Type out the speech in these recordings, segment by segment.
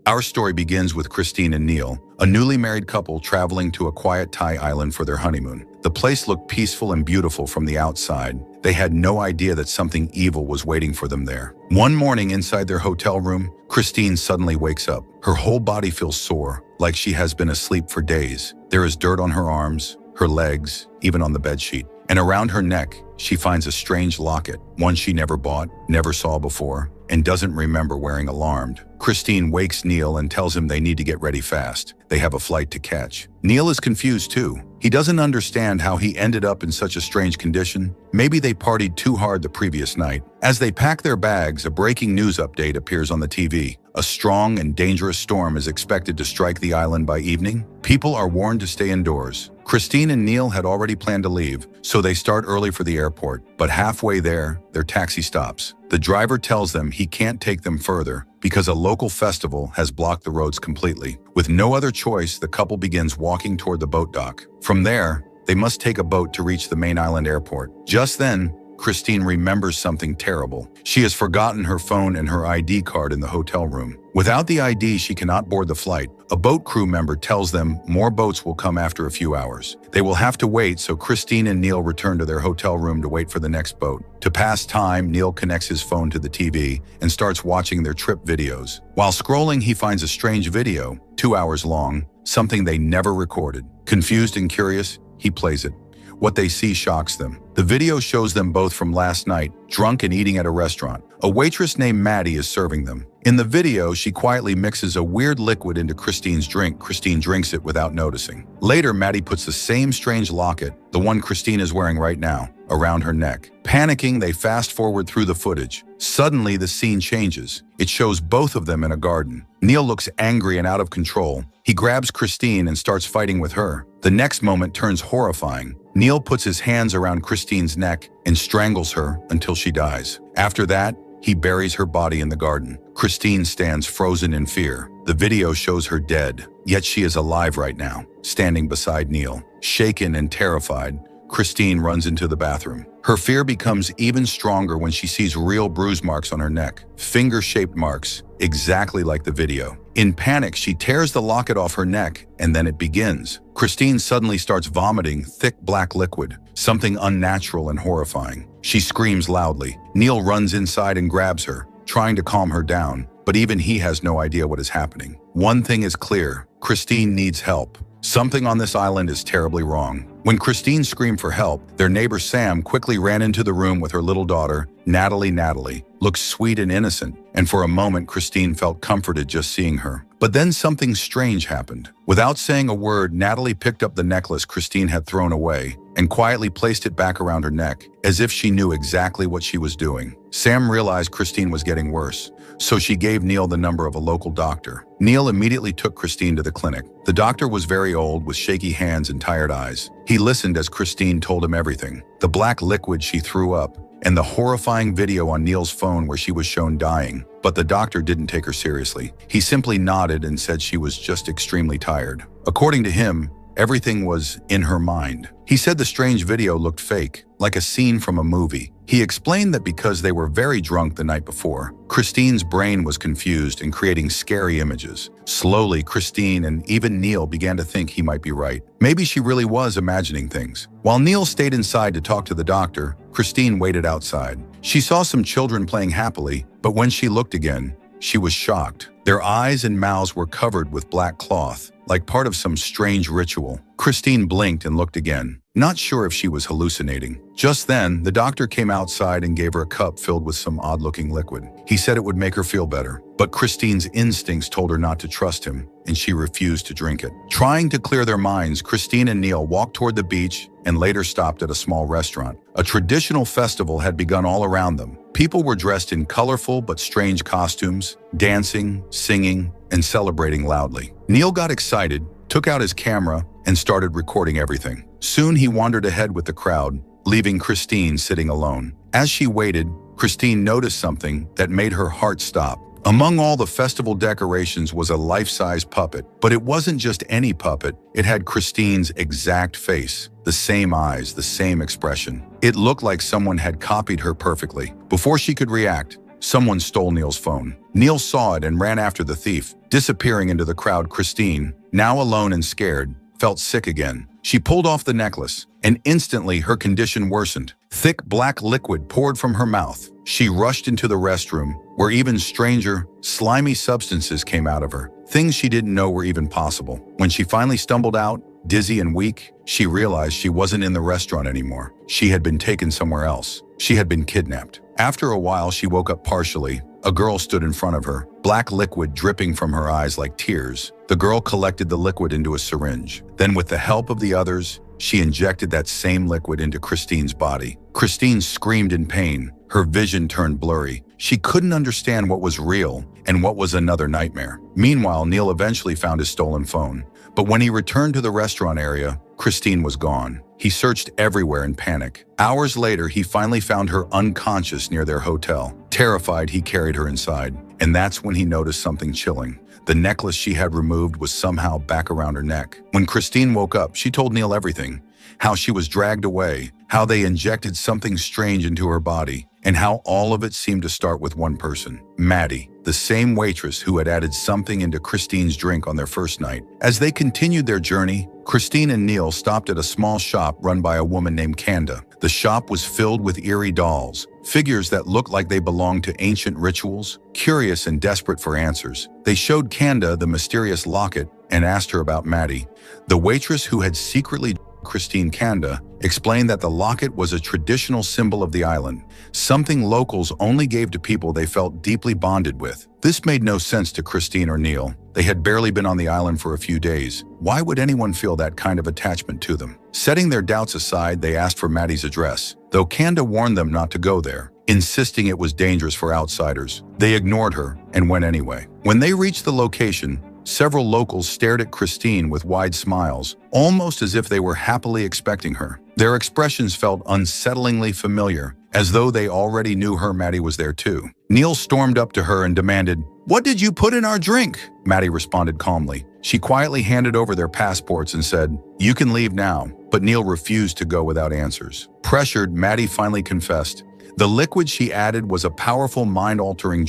Our story begins with Christine and Neil, a newly married couple traveling to a quiet Thai island for their honeymoon. The place looked peaceful and beautiful from the outside. They had no idea that something evil was waiting for them there. One morning inside their hotel room, Christine suddenly wakes up. Her whole body feels sore, like she has been asleep for days. There is dirt on her arms, her legs, even on the bedsheet. And around her neck, she finds a strange locket, one she never bought, never saw before, and doesn't remember wearing alarmed. Christine wakes Neil and tells him they need to get ready fast. They have a flight to catch. Neil is confused too. He doesn't understand how he ended up in such a strange condition. Maybe they partied too hard the previous night. As they pack their bags, a breaking news update appears on the TV. A strong and dangerous storm is expected to strike the island by evening. People are warned to stay indoors. Christine and Neil had already planned to leave, so they start early for the airport. But halfway there, their taxi stops. The driver tells them he can't take them further because a local festival has blocked the roads completely. With no other choice, the couple begins walking toward the boat dock. From there, they must take a boat to reach the main island airport. Just then, Christine remembers something terrible. She has forgotten her phone and her ID card in the hotel room. Without the ID, she cannot board the flight. A boat crew member tells them more boats will come after a few hours. They will have to wait, so Christine and Neil return to their hotel room to wait for the next boat. To pass time, Neil connects his phone to the TV and starts watching their trip videos. While scrolling, he finds a strange video, 2 hours long, something they never recorded. Confused and curious, he plays it. What they see shocks them. The video shows them both from last night, drunk and eating at a restaurant. A waitress named Maddie is serving them. In the video, she quietly mixes a weird liquid into Christine's drink. Christine drinks it without noticing. Later, Maddie puts the same strange locket, the one Christine is wearing right now, around her neck. Panicking, they fast forward through the footage. Suddenly, the scene changes. It shows both of them in a garden. Neil looks angry and out of control. He grabs Christine and starts fighting with her. The next moment turns horrifying. Neil puts his hands around Christine's neck and strangles her until she dies. After that, he buries her body in the garden. Christine stands frozen in fear. The video shows her dead, yet she is alive right now, standing beside Neil. Shaken and terrified, Christine runs into the bathroom. Her fear becomes even stronger when she sees real bruise marks on her neck, finger-shaped marks, exactly like the video. In panic, she tears the locket off her neck, and then it begins. Christine suddenly starts vomiting thick black liquid, something unnatural and horrifying. She screams loudly. Neil runs inside and grabs her, trying to calm her down, but even he has no idea what is happening. One thing is clear: Christine needs help. Something on this island is terribly wrong. When Christine screamed for help, their neighbor Sam quickly ran into the room with her little daughter, Natalie. Natalie looked sweet and innocent, and for a moment Christine felt comforted just seeing her. But then something strange happened. Without saying a word, Natalie picked up the necklace Christine had thrown away and quietly placed it back around her neck, as if she knew exactly what she was doing. Sam realized Christine was getting worse, so she gave Neil the number of a local doctor. Neil immediately took Christine to the clinic. The doctor was very old, with shaky hands and tired eyes. He listened as Christine told him everything: the black liquid she threw up, and the horrifying video on Neil's phone where she was shown dying. But the doctor didn't take her seriously. He simply nodded and said she was just extremely tired. According to him, everything was in her mind. He said the strange video looked fake, like a scene from a movie. He explained that because they were very drunk the night before, Christine's brain was confused and creating scary images. Slowly, Christine and even Neil began to think he might be right. Maybe she really was imagining things. While Neil stayed inside to talk to the doctor, Christine waited outside. She saw some children playing happily, but when she looked again, she was shocked. Their eyes and mouths were covered with black cloth, like part of some strange ritual. Christine blinked and looked again, not sure if she was hallucinating. Just then, the doctor came outside and gave her a cup filled with some odd-looking liquid. He said it would make her feel better, but Christine's instincts told her not to trust him, and she refused to drink it. Trying to clear their minds, Christine and Neil walked toward the beach and later stopped at a small restaurant. A traditional festival had begun all around them. People were dressed in colorful but strange costumes, dancing, singing, and celebrating loudly. Neil got excited, took out his camera, and started recording everything. Soon he wandered ahead with the crowd, leaving Christine sitting alone. As she waited, Christine noticed something that made her heart stop. Among all the festival decorations was a life-size puppet, but it wasn't just any puppet. It had Christine's exact face, the same eyes, the same expression. It looked like someone had copied her perfectly. Before she could react, someone stole Neil's phone. Neil saw it and ran after the thief, Disappearing into the crowd, Christine, now alone and scared, felt sick again. She pulled off the necklace, and instantly her condition worsened. Thick black liquid poured from her mouth. She rushed into the restroom, where even stranger, slimy substances came out of her, things she didn't know were even possible. When she finally stumbled out, dizzy and weak, she realized she wasn't in the restaurant anymore. She had been taken somewhere else. She had been kidnapped. After a while, she woke up partially. A girl stood in front of her, black liquid dripping from her eyes like tears. The girl collected the liquid into a syringe. Then, with the help of the others, she injected that same liquid into Christine's body. Christine screamed in pain. Her vision turned blurry. She couldn't understand what was real and what was another nightmare. Meanwhile, Neil eventually found his stolen phone. But when he returned to the restaurant area, Christine was gone. He searched everywhere in panic. Hours later, he finally found her unconscious near their hotel. Terrified, he carried her inside. And that's when he noticed something chilling. The necklace she had removed was somehow back around her neck. When Christine woke up, she told Neil everything. How she was dragged away, how they injected something strange into her body, and how all of it seemed to start with one person, Maddie, the same waitress who had added something into Christine's drink on their first night. As they continued their journey, Christine and Neil stopped at a small shop run by a woman named Kanda. The shop was filled with eerie dolls, figures that looked like they belonged to ancient rituals. Curious and desperate for answers, they showed Kanda the mysterious locket and asked her about Maddie. The waitress who had secretly Christine Kanda explained that the locket was a traditional symbol of the island, something locals only gave to people they felt deeply bonded with. This made no sense to Christine or Neil. They had barely been on the island for a few days. Why would anyone feel that kind of attachment to them? Setting their doubts aside, they asked for Maddie's address, though Kanda warned them not to go there, insisting it was dangerous for outsiders. They ignored her and went anyway. When they reached the location, several locals stared at Christine with wide smiles, almost as if they were happily expecting her. Their expressions felt unsettlingly familiar, as though they already knew Maddie was there too. Neil stormed up to her and demanded, "What did you put in our drink?" Maddie responded calmly. She quietly handed over their passports and said, "You can leave now," but Neil refused to go without answers. Pressured, Maddie finally confessed. The liquid she added was a powerful mind-altering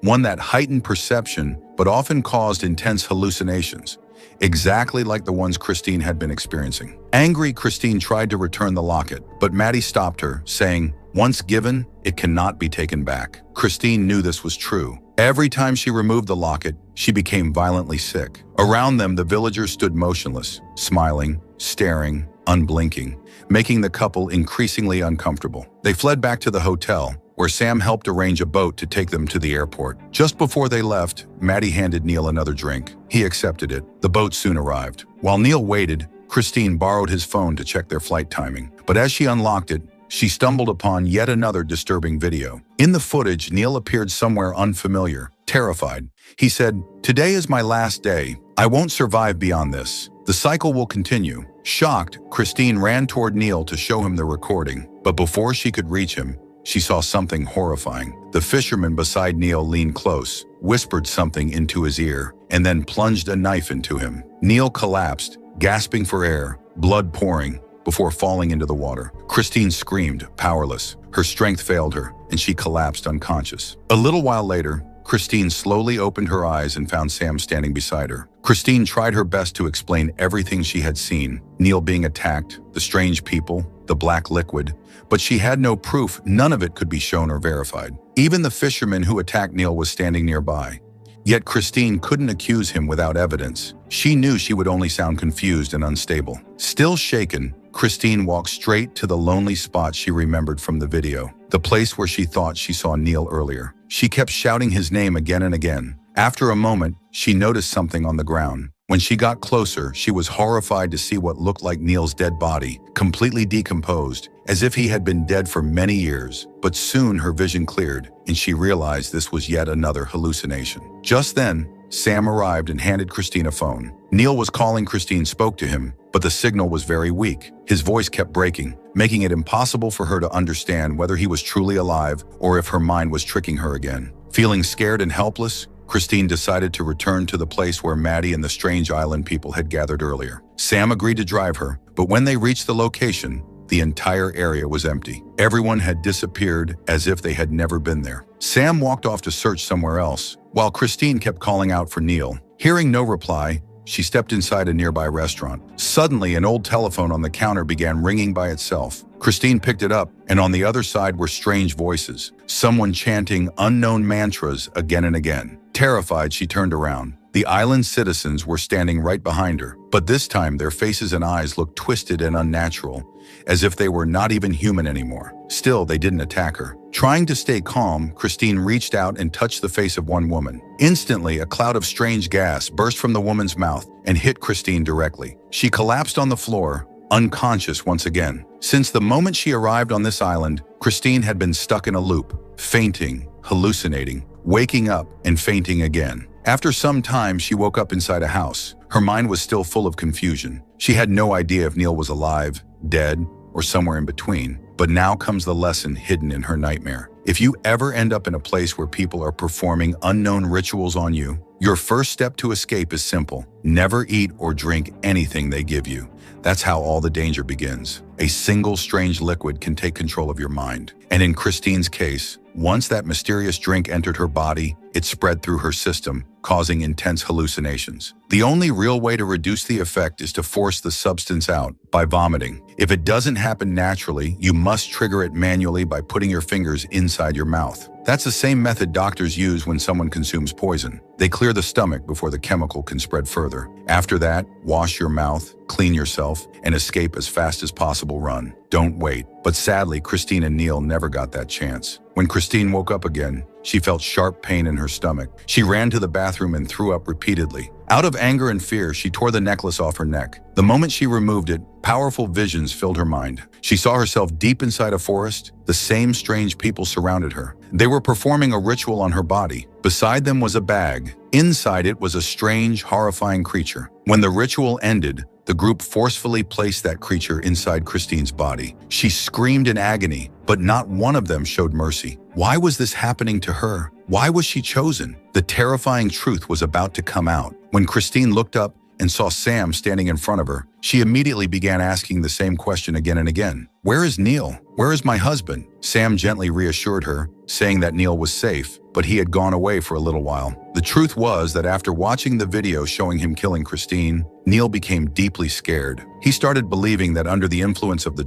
one that heightened perception but often caused intense hallucinations, exactly like the ones Christine had been experiencing. Angry, Christine tried to return the locket, but Maddie stopped her, saying, "Once given, it cannot be taken back." Christine knew this was true. Every time she removed the locket, she became violently sick. Around them, the villagers stood motionless, smiling, staring, unblinking, making the couple increasingly uncomfortable. They fled back to the hotel, where Sam helped arrange a boat to take them to the airport. Just before they left, Maddie handed Neil another drink. He accepted it. The boat soon arrived. While Neil waited, Christine borrowed his phone to check their flight timing. But as she unlocked it, she stumbled upon yet another disturbing video. In the footage, Neil appeared somewhere unfamiliar, terrified. He said, "Today is my last day. I won't survive beyond this. The cycle will continue." Shocked, Christine ran toward Neil to show him the recording. But before she could reach him, she saw something horrifying. The fisherman beside Neil leaned close, whispered something into his ear, and then plunged a knife into him. Neil collapsed, gasping for air, blood pouring, before falling into the water. Christine screamed, powerless. Her strength failed her, and she collapsed unconscious. A little while later, Christine slowly opened her eyes and found Sam standing beside her. Christine tried her best to explain everything she had seen, Neil being attacked, the strange people, the black liquid, but she had no proof. None of it could be shown or verified. Even the fisherman who attacked Neil was standing nearby. Yet Christine couldn't accuse him without evidence. She knew she would only sound confused and unstable. Still shaken, Christine walked straight to the lonely spot she remembered from the video, the place where she thought she saw Neil earlier. She kept shouting his name again and again. After a moment, she noticed something on the ground. When she got closer, she was horrified to see what looked like Neil's dead body, completely decomposed, as if he had been dead for many years. But soon her vision cleared, and she realized this was yet another hallucination. Just then, Sam arrived and handed Christine a phone. Neil was calling. Christine spoke to him, but the signal was very weak. His voice kept breaking, making it impossible for her to understand whether he was truly alive or if her mind was tricking her again. Feeling scared and helpless, Christine decided to return to the place where Maddie and the strange island people had gathered earlier. Sam agreed to drive her, but when they reached the location, the entire area was empty. Everyone had disappeared as if they had never been there. Sam walked off to search somewhere else, while Christine kept calling out for Neil. Hearing no reply, she stepped inside a nearby restaurant. Suddenly, an old telephone on the counter began ringing by itself. Christine picked it up, and on the other side were strange voices, someone chanting unknown mantras again and again. Terrified, she turned around. The island's citizens were standing right behind her, but this time their faces and eyes looked twisted and unnatural, as if they were not even human anymore. Still, they didn't attack her. Trying to stay calm, Christine reached out and touched the face of one woman. Instantly, a cloud of strange gas burst from the woman's mouth and hit Christine directly. She collapsed on the floor, unconscious once again. Since the moment she arrived on this island, Christine had been stuck in a loop, fainting, hallucinating, waking up, and fainting again. After some time, she woke up inside a house. Her mind was still full of confusion. She had no idea if Neil was alive, dead, or somewhere in between. But now comes the lesson hidden in her nightmare. If you ever end up in a place where people are performing unknown rituals on you, your first step to escape is simple. Never eat or drink anything they give you. That's how all the danger begins. A single strange liquid can take control of your mind. And in Christine's case, once that mysterious drink entered her body, it spread through her system, causing intense hallucinations. The only real way to reduce the effect is to force the substance out by vomiting. If it doesn't happen naturally, you must trigger it manually by putting your fingers inside your mouth. That's the same method doctors use when someone consumes poison. They clear the stomach before the chemical can spread further. After that, wash your mouth, clean yourself, and escape as fast as possible. Run. Don't wait. But sadly, Christine and Neil never got that chance. When Christine woke up again, she felt sharp pain in her stomach. She ran to the bathroom and threw up repeatedly. Out of anger and fear, she tore the necklace off her neck. The moment she removed it, powerful visions filled her mind. She saw herself deep inside a forest. The same strange people surrounded her. They were performing a ritual on her body. Beside them was a bag. Inside it was a strange, horrifying creature. When the ritual ended, the group forcefully placed that creature inside Christine's body. She screamed in agony, but not one of them showed mercy. Why was this happening to her? Why was she chosen? The terrifying truth was about to come out. When Christine looked up and saw Sam standing in front of her, she immediately began asking the same question again and again. "Where is Neil? Where is my husband?" Sam gently reassured her, saying that Neil was safe, but he had gone away for a little while. The truth was that after watching the video showing him killing Christine, Neil became deeply scared. He started believing that under the influence of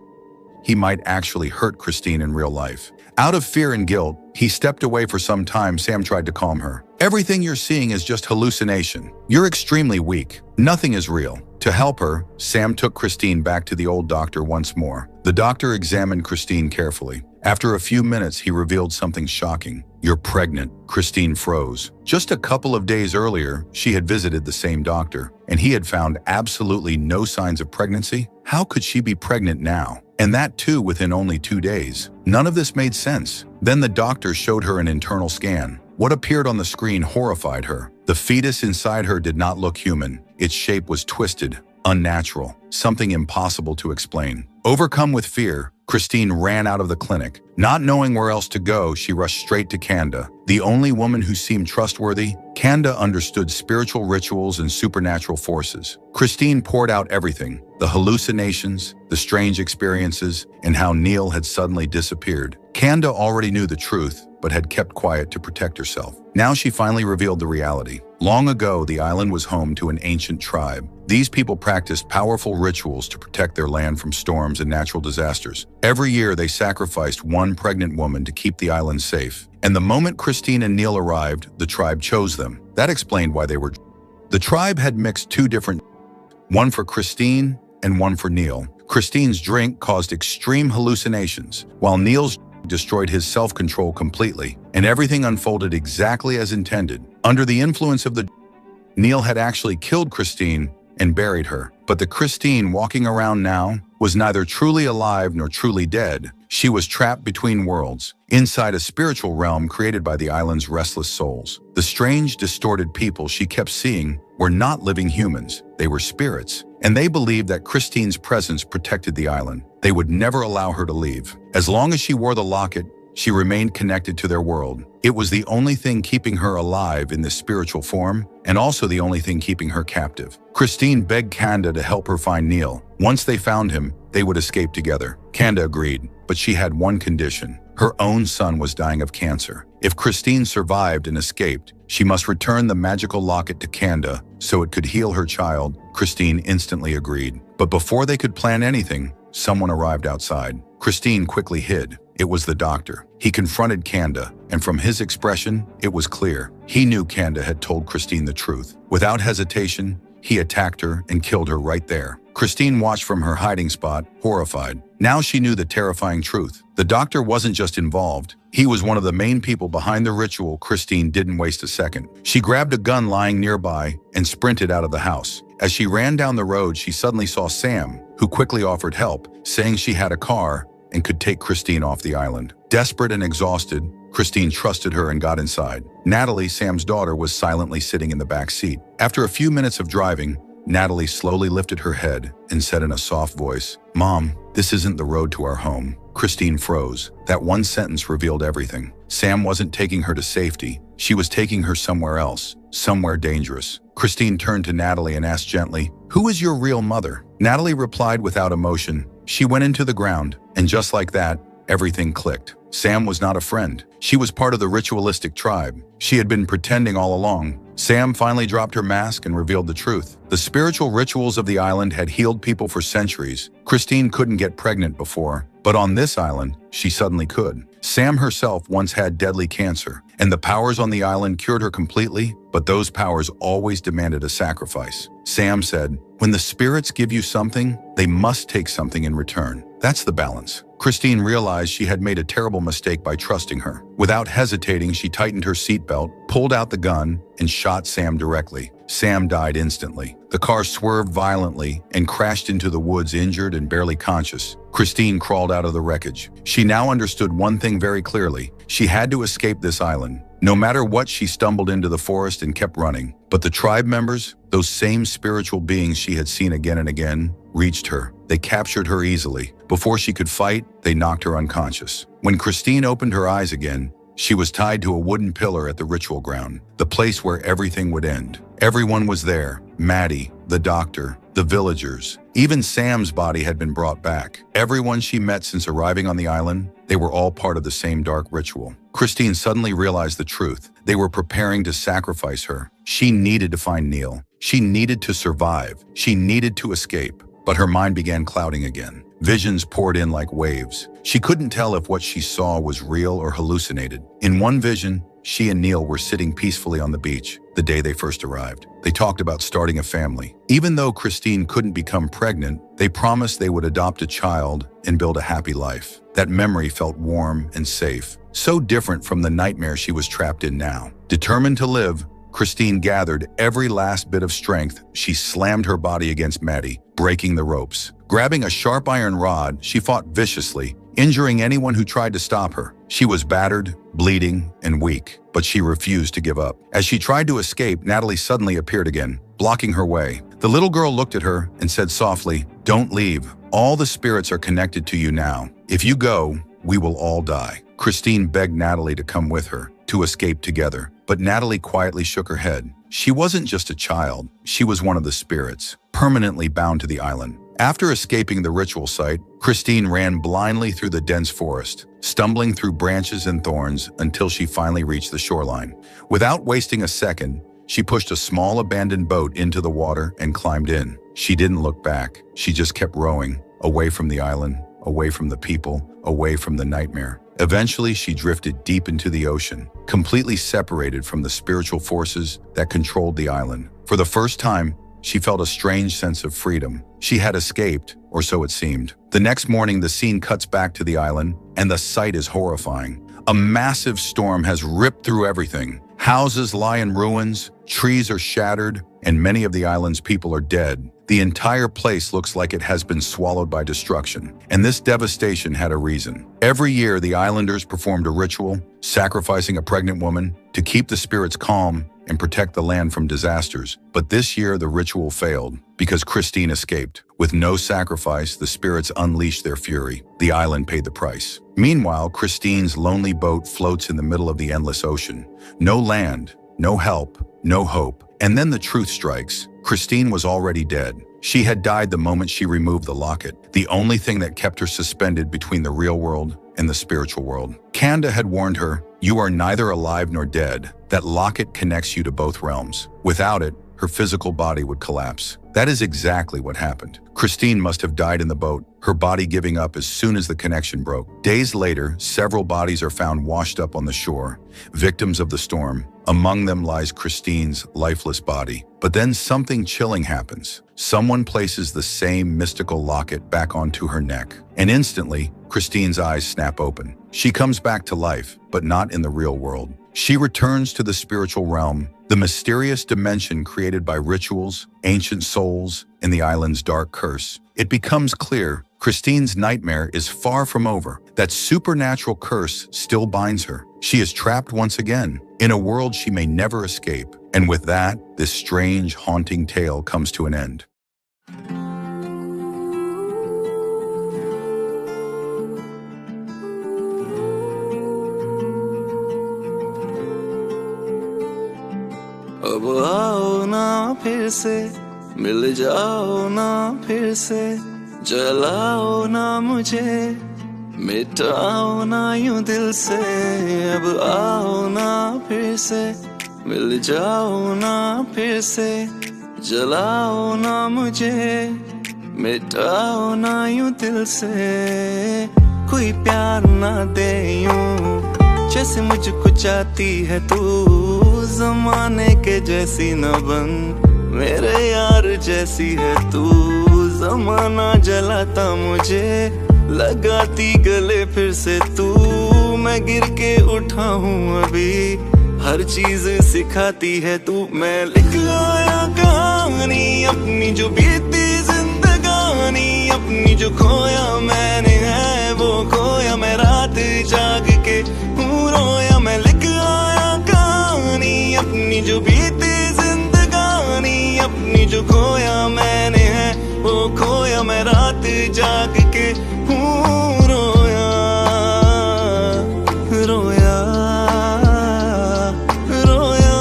he might actually hurt Christine in real life. Out of fear and guilt, he stepped away for some time. Sam tried to calm her. "Everything you're seeing is just hallucination. You're extremely weak. Nothing is real." To help her, Sam took Christine back to the old doctor once more. The doctor examined Christine carefully. After a few minutes, he revealed something shocking. "You're pregnant." Christine froze. Just a couple of days earlier, she had visited the same doctor, and he had found absolutely no signs of pregnancy. How could she be pregnant now? And that too within only 2 days. None of this made sense. Then the doctor showed her an internal scan. What appeared on the screen horrified her. The fetus inside her did not look human. Its shape was twisted, unnatural, something impossible to explain. Overcome with fear, Christine ran out of the clinic. Not knowing where else to go, she rushed straight to Kanda. The only woman who seemed trustworthy, Kanda understood spiritual rituals and supernatural forces. Christine poured out everything, the hallucinations, the strange experiences, and how Neil had suddenly disappeared. Kanda already knew the truth, but had kept quiet to protect herself. Now she finally revealed the reality. Long ago, the island was home to an ancient tribe. These people practiced powerful rituals to protect their land from storms and natural disasters. Every year, they sacrificed one pregnant woman to keep the island safe. And the moment Christine and Neil arrived, the tribe chose them. That explained why they were. The tribe had mixed two different, one for Christine and one for Neil. Christine's drink caused extreme hallucinations, while Neil's destroyed his self-control completely, and everything unfolded exactly as intended. Under the influence of the Neil had actually killed Christine and buried her. But the Christine walking around now was neither truly alive nor truly dead. She was trapped between worlds, inside a spiritual realm created by the island's restless souls. The strange, distorted people she kept seeing were not living humans. They were spirits, and they believed that Christine's presence protected the island. They would never allow her to leave. As long as she wore the locket, she remained connected to their world. It was the only thing keeping her alive in this spiritual form, and also the only thing keeping her captive. Christine begged Kanda to help her find Neil. Once they found him, they would escape together. Kanda agreed, but she had one condition. Her own son was dying of cancer. If Christine survived and escaped, she must return the magical locket to Kanda so it could heal her child. Christine instantly agreed. But before they could plan anything, someone arrived outside. Christine quickly hid. It was the doctor. He confronted Kanda, and from his expression, it was clear. He knew Kanda had told Christine the truth. Without hesitation, he attacked her and killed her right there. Christine watched from her hiding spot, horrified. Now she knew the terrifying truth. The doctor wasn't just involved. He was one of the main people behind the ritual. Christine didn't waste a second. She grabbed a gun lying nearby and sprinted out of the house. As she ran down the road, she suddenly saw Sam, who quickly offered help, saying she had a car and could take Christine off the island. Desperate and exhausted, Christine trusted her and got inside. Natalie, Sam's daughter, was silently sitting in the back seat. After a few minutes of driving, Natalie slowly lifted her head and said in a soft voice, "Mom, this isn't the road to our home." Christine froze. That one sentence revealed everything. Sam wasn't taking her to safety. She was taking her somewhere else, somewhere dangerous. Christine turned to Natalie and asked gently, "Who is your real mother?" Natalie replied without emotion, "She went into the ground." And just like that, everything clicked. Sam was not a friend. She was part of the ritualistic tribe. She had been pretending all along. Sam finally dropped her mask and revealed the truth. The spiritual rituals of the island had healed people for centuries. Christine couldn't get pregnant before, but on this island, she suddenly could. Sam herself once had deadly cancer, and the powers on the island cured her completely, but those powers always demanded a sacrifice. Sam said, "When the spirits give you something, they must take something in return." That's the balance. Christine realized she had made a terrible mistake by trusting her. Without hesitating, she tightened her seatbelt, pulled out the gun, and shot Sam directly. Sam died instantly. The car swerved violently and crashed into the woods, injured and barely conscious. Christine crawled out of the wreckage. She now understood one thing very clearly. She had to escape this island. No matter what, she stumbled into the forest and kept running. But the tribe members, those same spiritual beings she had seen again and again, reached her. They captured her easily. Before she could fight, they knocked her unconscious. When Christine opened her eyes again, she was tied to a wooden pillar at the ritual ground, the place where everything would end. Everyone was there. Maddie, the doctor, the villagers. Even Sam's body had been brought back. Everyone she met since arriving on the island, they were all part of the same dark ritual. Christine suddenly realized the truth. They were preparing to sacrifice her. She needed to find Neil. She needed to survive. She needed to escape. But her mind began clouding again. Visions poured in like waves. She couldn't tell if what she saw was real or hallucinated. In one vision, she and Neil were sitting peacefully on the beach the day they first arrived. They talked about starting a family. Even though Christine couldn't become pregnant, they promised they would adopt a child and build a happy life. That memory felt warm and safe, so different from the nightmare she was trapped in now. Determined to live, Christine gathered every last bit of strength. She slammed her body against Maddie, breaking the ropes. Grabbing a sharp iron rod, she fought viciously, injuring anyone who tried to stop her. She was battered, bleeding, and weak, but she refused to give up. As she tried to escape, Natalie suddenly appeared again, blocking her way. The little girl looked at her and said softly, "Don't leave. All the spirits are connected to you now. If you go, we will all die." Christine begged Natalie to come with her, to escape together. But Natalie quietly shook her head. She wasn't just a child. She was one of the spirits, permanently bound to the island. After escaping the ritual site, Christine ran blindly through the dense forest, stumbling through branches and thorns until she finally reached the shoreline. Without wasting a second, she pushed a small abandoned boat into the water and climbed in. She didn't look back. She just kept rowing, away from the island, away from the people, away from the nightmare. Eventually, she drifted deep into the ocean, completely separated from the spiritual forces that controlled the island. For the first time, she felt a strange sense of freedom. She had escaped, or so it seemed. The next morning, the scene cuts back to the island, and the sight is horrifying. A massive storm has ripped through everything. Houses lie in ruins, trees are shattered, and many of the island's people are dead. The entire place looks like it has been swallowed by destruction, and this devastation had a reason. Every year, the islanders performed a ritual, sacrificing a pregnant woman to keep the spirits calm and protect the land from disasters. But this year, the ritual failed because Christine escaped. With no sacrifice, the spirits unleashed their fury. The island paid the price. Meanwhile, Christine's lonely boat floats in the middle of the endless ocean. No land, no help, no hope. And then the truth strikes. Christine was already dead. She had died the moment she removed the locket, the only thing that kept her suspended between the real world and the spiritual world. Kanda had warned her, "You are neither alive nor dead. That locket connects you to both realms. Without it, her physical body would collapse." That is exactly what happened. Christine must have died in the boat, her body giving up as soon as the connection broke. Days later, several bodies are found washed up on the shore, victims of the storm. Among them lies Christine's lifeless body. But then something chilling happens. Someone places the same mystical locket back onto her neck, and instantly, Christine's eyes snap open. She comes back to life, but not in the real world. She returns to the spiritual realm, the mysterious dimension created by rituals, ancient souls, and the island's dark curse. It becomes clear Christine's nightmare is far from over. That supernatural curse still binds her. She is trapped once again, in a world she may never escape. And with that, this strange, haunting tale comes to an end. अब आओ ना फिर से मिल जाओ ना फिर से जलाओ ना मुझे मिटाओ ना यूं दिल से अब आओ ना फिर से मिल जाओ ना फिर से जलाओ ना मुझे मिटाओ ना यूं दिल से कोई प्यार ना दे यूं जैसे मुझको चाहती है तू ज़माने के जैसी न बन मेरे यार जैसी है तू ज़माना जलाता मुझे लगाती गले फिर से तू मैं गिर के उठा हूँ अभी हर चीज सिखाती है तू मैं लिख आया कहानी अपनी जो बीती जिंदगानी अपनी जो खोया मैंने है वो खोया मैं रात जाग के हूँ रोया मैं लिख आया कहानी अपनी जो बीती जिंदगानी अपनी जो खोया मैंने है वो खोया मैं रात जाग के हूँ रोया रोया रोया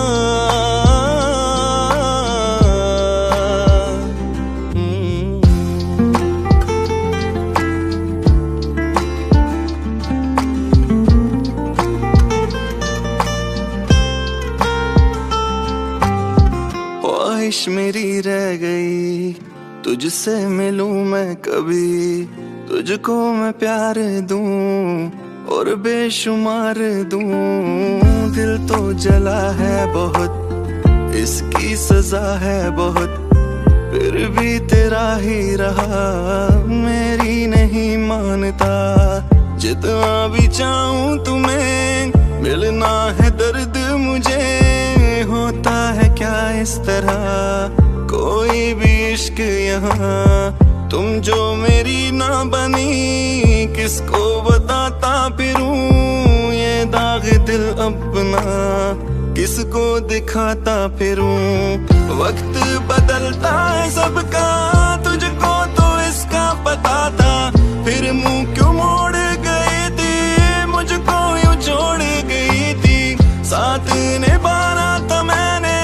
ख्वाहिश मेरी रह गई तुझसे मिलूं मैं कभी तुझको मैं प्यार दूं और बेशुमार दूं दिल तो जला है बहुत इसकी सजा है बहुत फिर भी तेरा ही रहा मेरी नहीं मानता जितना भी चाहूं तुम्हें मिलना है दर्द मुझे होता है क्या इस तरह कोई भी इश्क यहाँ तुम जो मेरी ना बनी किसको बताता फिरूं ये दाग दिल अपना किसको दिखाता फिरूं वक्त बदलता है सबका तुझको तो इसका पता था फिर मुंह क्यों मोड़ गई थी मुझको यूं छोड़ गई थी साथ निभाना था मैंने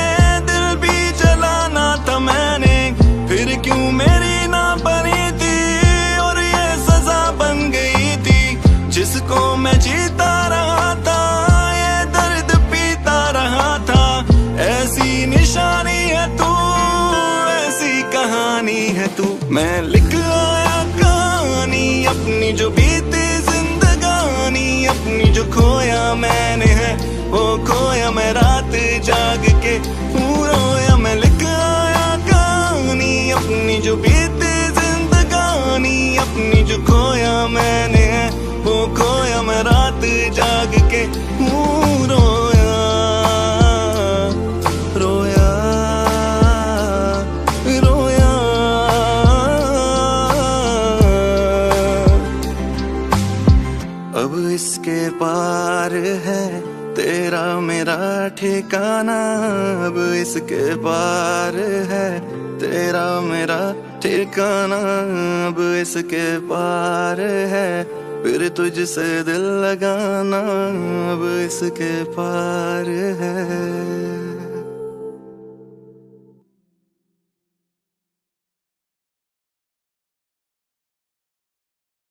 दिल भी जलाना था मैंने फिर क्यों मेरी ना बनी थी और ये सजा बन गई थी जिसको मैं जीता रहा था ये दर्द पीता रहा था ऐसी निशानी है तू ऐसी कहानी है तू मैं लिख आया कहानी अपनी जो बीती जिंदगानी अपनी जो खोया मैंने है वो खोया मैं रात जाग के हूँ रोया मैं लिख आया कहानी अपनी जो बीती जिंदगानी अपनी जो खोया मैंने है वो खोया मैं रात जाग के हूँ रोया रोया रोया अब इसके पार है तेरा मेरा ठिकाना अब इसके पार है, तेरा मेरा ठिकाना अब इसके पार है, फिर तुझसे दिल लगाना अब इसके पार है।